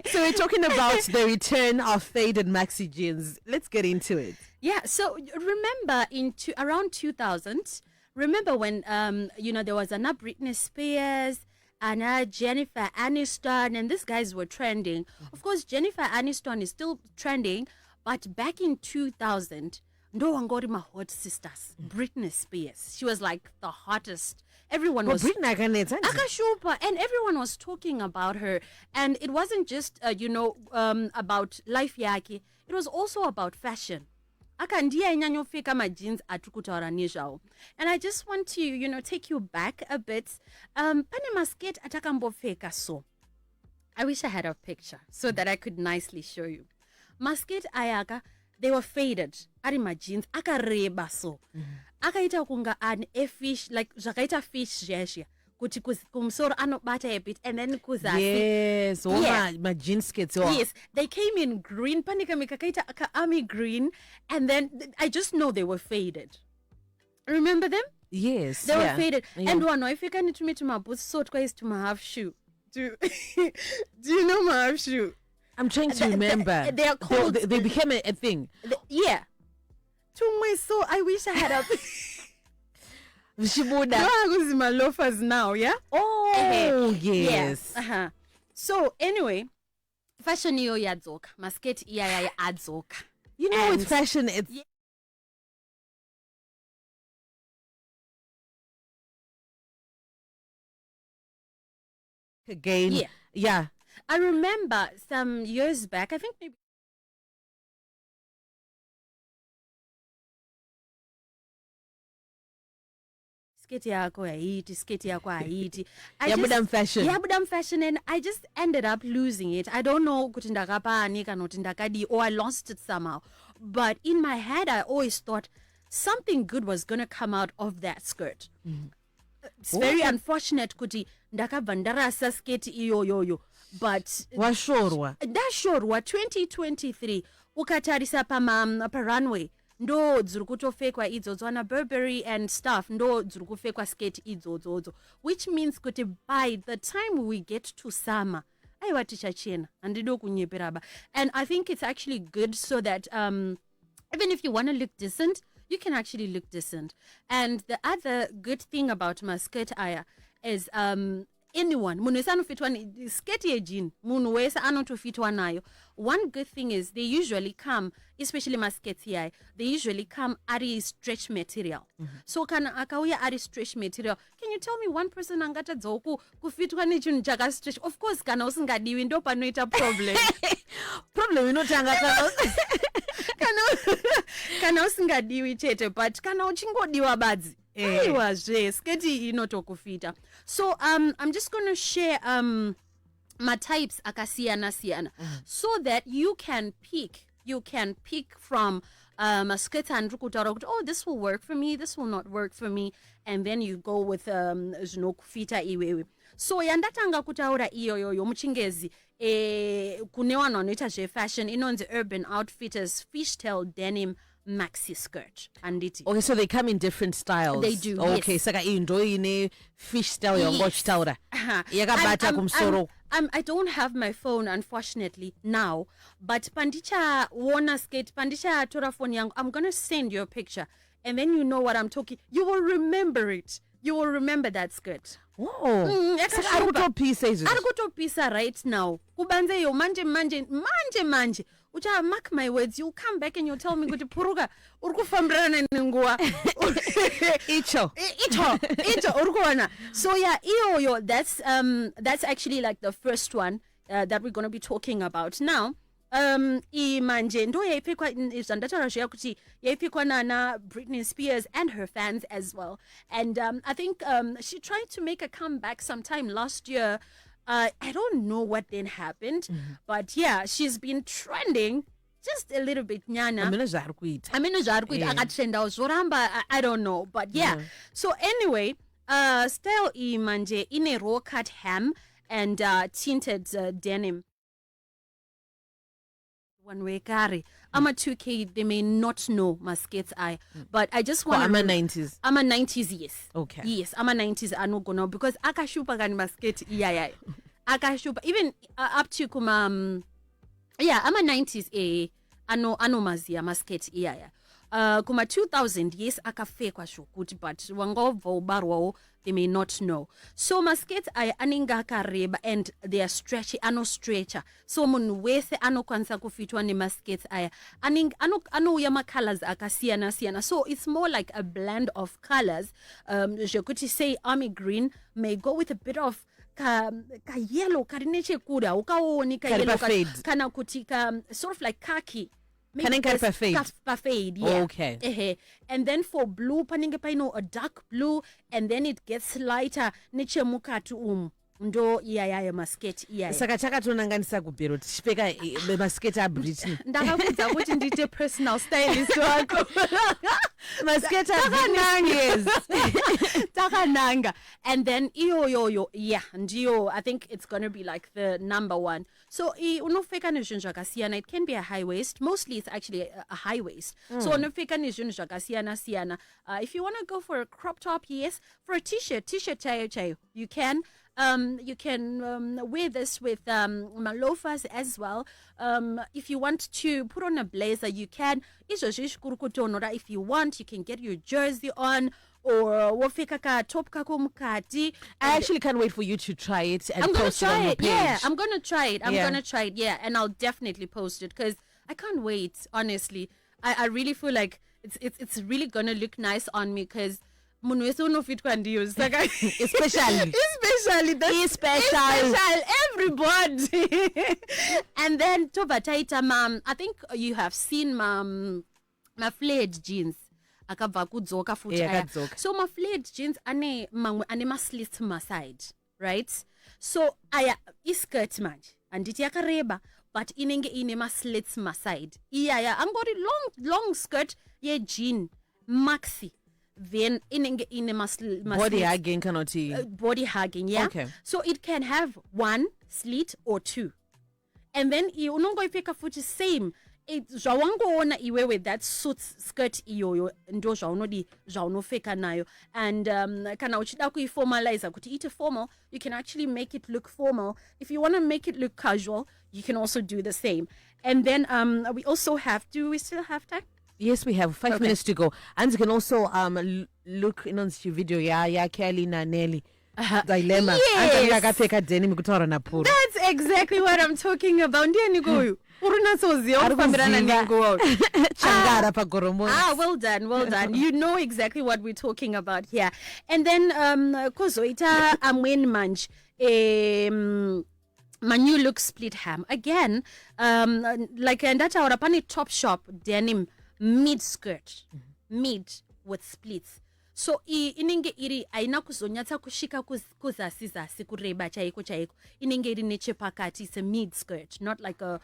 So we're talking about the return of faded maxi jeans. Let's get into it. Yeah, so remember around 2000, remember when there was Anna Britney Spears, Anna Jennifer Aniston, and these guys were trending. Of course, Jennifer Aniston is still trending, but back in 2000, no one got my hot sisters. Britney Spears, she was like the hottest. Everyone was Britney Akashupa, and everyone was talking about her. And it wasn't just about life yake. It was also about fashion. Akandia inyanyofika ma jeans atukutaura nezvawo. And I just want to take you back a bit. Pane masket atakambofeka so. I wish I had a picture so that I could nicely show you. Masket ayaka, they were faded. Ari ma jeans akareba so. Akaita kunga a fish, like zvakaita fish zvezvia. Kuti kumsoro anobata a bit and then kuzasi. Yes, my jeans skits. Yes, they came in green, panika mikakaita army green, and then I just know they were faded. Remember them? Yes, they were faded. Yeah. And one, if you can to me to my boots, so twice to my half shoe. Do you know my half shoe? I'm trying to remember. They are called. They became a thing. Yeah. To my soul, I wish I had a. My loafers now, yeah? Oh, yes. Yeah. So, anyway, fashion iyo yadzoka. Masket iya adzoka. You know, with fashion, it's... Again. Yeah. I remember some years back, I think maybe skate yako haiti. Yabudam fashion, and I just ended up losing it. I don't know kuti ndakapani kana kuti ndakadi, or I lost it somehow. But in my head, I always thought something good was going to come out of that skirt. It's very unfortunate kuti ndakabva ndarasa skate iyo. But washorwa 2023 ukatarisa pa runway ndo dziri kutofekwa idzodzo ana Burberry and stuff ndo dziri kufekwa skate idzodzo, which means kuti by the time we get to summer aiwa tichachena handido kunyeperaba. And I think it's actually good so that even if you want to look decent, you can actually look decent. And the other good thing about my skirt aya is anyone munhu wese anofitwa sketi yejini munhu wese anotofitwa nayo. One good thing is they usually come, especially masketi yai, they usually come ari stretch material. So kana akauya ari stretch material, can you tell me one person angatadzoku kufitwa nechinhu chaka stretch? Of course kana usingadiwi ndo panoita problem. Problem inotanga kana usingadiwi chete, but kana uchingodiwa badzi aiwazve sketi inotokufita. So I'm just going to share my types akasiyana so that you can pick from a skirt and kutaura, oh, this will work for me, this will not work for me, and then you go with kufita iwewe. So yandatanga kutaura iyo muchingezi kune vanhu vanoita zvefashion inonzi Urban Outfitters fishtail denim maxi skirt. Anditi. Okay, so they come in different styles. They do. Okay, yes. Saka indo ine fishtail yongochitaura. Yakabata kumsoro. I don't have my phone, unfortunately, now, but pandicha wona skate, pandicha tora phone yangu, I'm going to send you a picture, and then you know what I'm talking. You will remember it. You will remember that skirt. Oh, pisa right now. Kubanze yo manje. Ucha mark my words. You'll come back and you'll tell me kuti Puruga urkufambrana nenguwa. Icho urkuwana. So yeah, iyo that's actually like the first one that we're going to be talking about now. Imanje ndo yaipikwa izandataura zviya kuti yaipikwa nana Britney Spears and her fans as well. And I think she tried to make a comeback sometime last year. I don't know what then happened, but yeah, she's been trending just a little bit nyana. Ameno zvarikuita akatrenda zoramba, I don't know, but yeah. So anyway, style imanje ine raw cut hem and tinted denim. one way kare. I'm a 2K, they may not know my skates but I just want I'm a 90s. I'm a 90s, yes. Okay. Yes, I'm a 90s anogono because akashupa gani basket yeah. Akashupa even up to kuma yeah, I'm a 90s ano mazia masket yeah. Kuma 2000 yes akafekwa shokuti but wangova ubarwa they may not know. So maskets aninga kareba and they are stretchy ano stretcher. So mun wese ano kwanza kufitwa ni maskets ano yama colors akasiana. So it's more like a blend of colors. Je could say army green may go with a bit of ka yellow karineche kuda ukaoni ka yellow kana kutika sort of like khaki. Fade, yeah. Okay. And then for blue, paninge paino a dark blue, and then it gets lighter. Niche mukatu ndo iya masket iya. Saka chaka tunanganisa kubhero tichipeka masket a Britney. Ndakabudza kuti ndite personal stylist wako. Masket a Britney. Takananga. And then iyo yeah, ndiyo I think it's going to be like the number one. So unofeka nizvinhu zvakasiyana. It can be a high waist. Mostly it's actually a high waist. So unofeka nizvinhu zvakasiyana. If you want to go for a crop top, yes. For a t-shirt chayo, you can. You can wear this with loafers as well. If you want to put on a blazer, you can. If you want, you can get your jersey on. Or top I actually can't wait for you to try it and post it on your page. Yeah, I'm gonna try it. Gonna try it. Yeah, and I'll definitely post it because I can't wait. Honestly, I really feel like it's really gonna look nice on me because. Especially everybody. And then toba taita I think you have seen my flared jeans akabva kudzoka futi so my flared jeans ane ma-slits maside, right? So aya iskirt manje anditi yakareba but inenge ine ma-slits maside iyaya angori long skirt ye jean maxi. Then in body hugging cannot body hugging, yeah. Okay. So it can have one slit or two, and then unongo ifeka futi same. It zvawangoona iwe with that suit skirt iyoyo ndo zvaunofeka nayo and kana uchida kuiformalize kuti ite formal, you can actually make it look formal. If you want to make it look casual, you can also do the same. And then we also have. Do we still have time? Yes, we have 5 minutes to go. And you can also look in on the video. Yeah, Kelly na Nelly. Dilemma. Yes. That's exactly what I'm talking about. Well done. You know exactly what we're talking about here. And then kozoita amwen manj my new look split hem again. Like ndata orapani top shop denim mid skirt, mid with splits. So inenge iri aina kuzonyatsa kushika kuzasi kureba chaiko inenge iri nechepakati. It's a mid skirt, not like a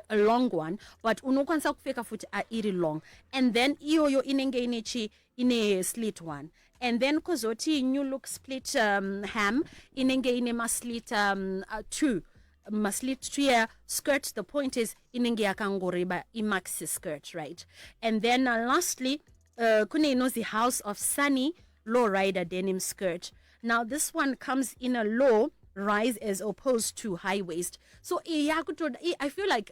long one, but unokwanisa kufeka futi iri long. And then iyoyo inenge inechi ine slit one. And then kozoti new look split hem inenge ine ma slit two. Maslit tria skirt. The point is inenge yakangoreba maxi skirt, right? And then lastly kune knows the House of Sunny low rider denim skirt. Now this one comes in a low rise as opposed to high waist. So I feel like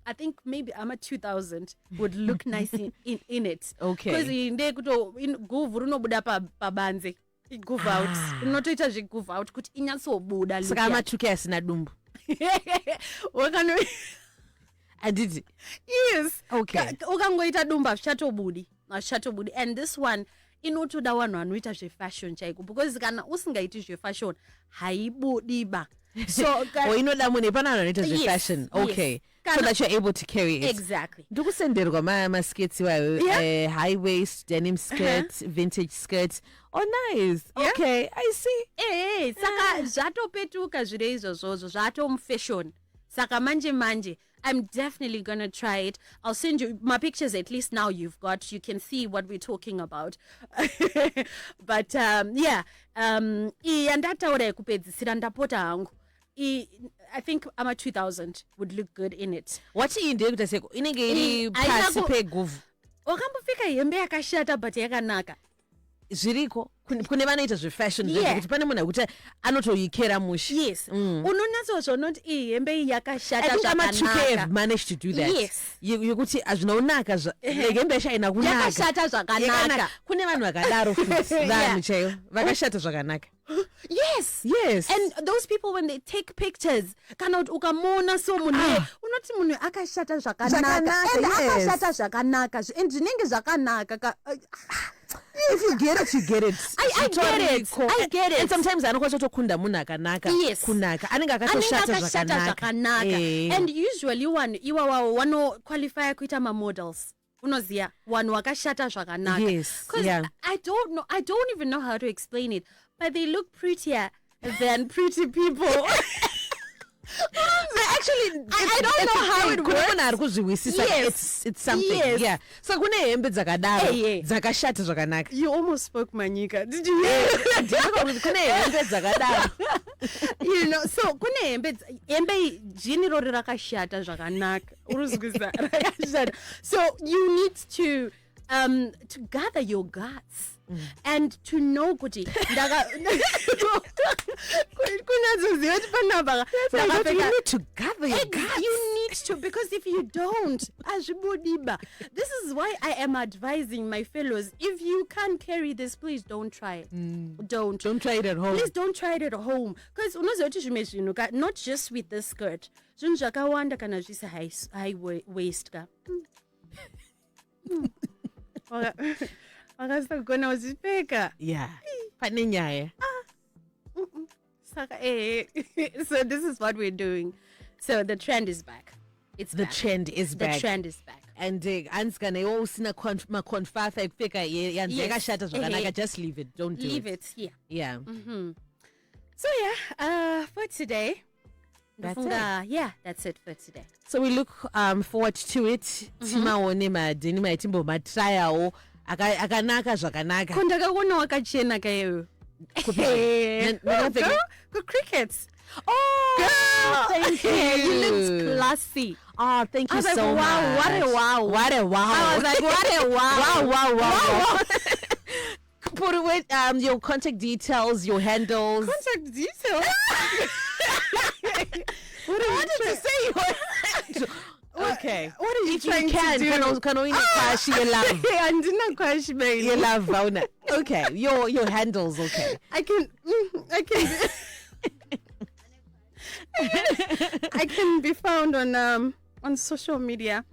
I think maybe I'm a 2000 would look nice in it. Okay. Because in guvuruno buda pa banze guv out unotoita zviguv out kuti inyatsobuda saka amachuke asina dumbu. Aditi. Yes. Okay. Ukangoita dumbu azvichatobudi. And this one inotoda vanhu vanoita zvefashion chaiko because kana usingaiti zvefashion haibudi ba. So inoda munhu pana vanhu vanoita zvefashion. Okay. So that you're able to carry it. Exactly. Ndokusenderwa maskets iwayo high waist denim skirt, vintage skirts. Oh nice. Yeah. Okay, I see. Saka zvatopetuka zvire izvozvo zvatomufashion. Saka manje I'm definitely going to try it. I'll send you my pictures. At least now you can see what we're talking about. But yeah, andataura kupedzisira ndapota hangu. I think ama 2000 would look good in it. What in the inenge iri pasi peguvu. Wakambofika hembe yakashata but yakanaka. Zviriko kune vanoita zvefashion kuti pane munhu akuti anotoikera mushi. Yes. Unonyatsozvonoti iyi hembe iyi yakashata zvakanaka. I think ama 2K have managed to do that. Yes. Yekuti hazvinaunaka hembe yacho haina kunaka. Yakashata zvakanaka. Kune vanhu vakadaro futi vanhu chaivo vakashata zvakanaka. Yes. And those people when they take pictures kana kuti ukamona so munhu unoti munhu akashata zvakanaka. And akashata zvakanaka and zvinenge zvakanaka. If you get it, you get it. I get it. And sometimes anokwanisa munhu akanaka. Yes. Kunaka. Anenge akatoshata zvakanaka. And usually iwawa wano qualify kuita models. Unoziya vanhu vakashata zvakanaka. Yes. Yeah. I don't even know how to explain it, but they look prettier than pretty people. Actually, I don't know how it works. Yes. It's something. Yes. Yeah. So kune hembe dzakadaro dzakashata zvakanaka. You almost spoke Manyika. Did you hear? Kune hembe dzakadaro. You know, so kune hembe jini rori rakashata zvakanaka. Uruzwisa rakashata. So you need to gather your guts. And to know kuti you need to gather your guts. You need to, because if you don't, this is why I am advising my fellows, if you can't carry this, please don't try it. Don't try it at home. Please don't try it at home, because not just with this skirt, kana high waist ka. Yeah. Pane nyaya. So this is what we're doing. So the trend is back. The trend is back. The trend is back. And anskana usina makonfafa ekupfeka yakashata zvakanaka, just leave it. Don't do it. Leave it. Yeah. Yeah. So for today, that's it. Yeah, that's it for today. So we look forward to it. Timaone madini maitimbo matrial akanaka zvakanaka. Kondakaona wakachena kayo. Go crickets. Oh, girl, thank you. You look classy. Oh, thank you so much. Wow, what a wow. What a wow. I was like, what a wow. Wow. Put away your contact details, your handles. Contact details? What did you say? Okay. What are you trying to do? You love Okay, your handles, okay. I can be found on social media.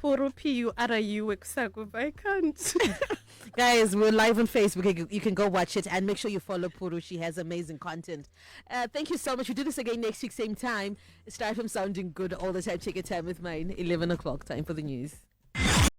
Puru Puru Sakubva. I can't. Guys, we're live on Facebook. You can go watch it and make sure you follow Puru. She has amazing content. Thank you so much. We do this again next week, same time. Start from sounding good all the time. Take your time with mine. 11 o'clock, time for the news.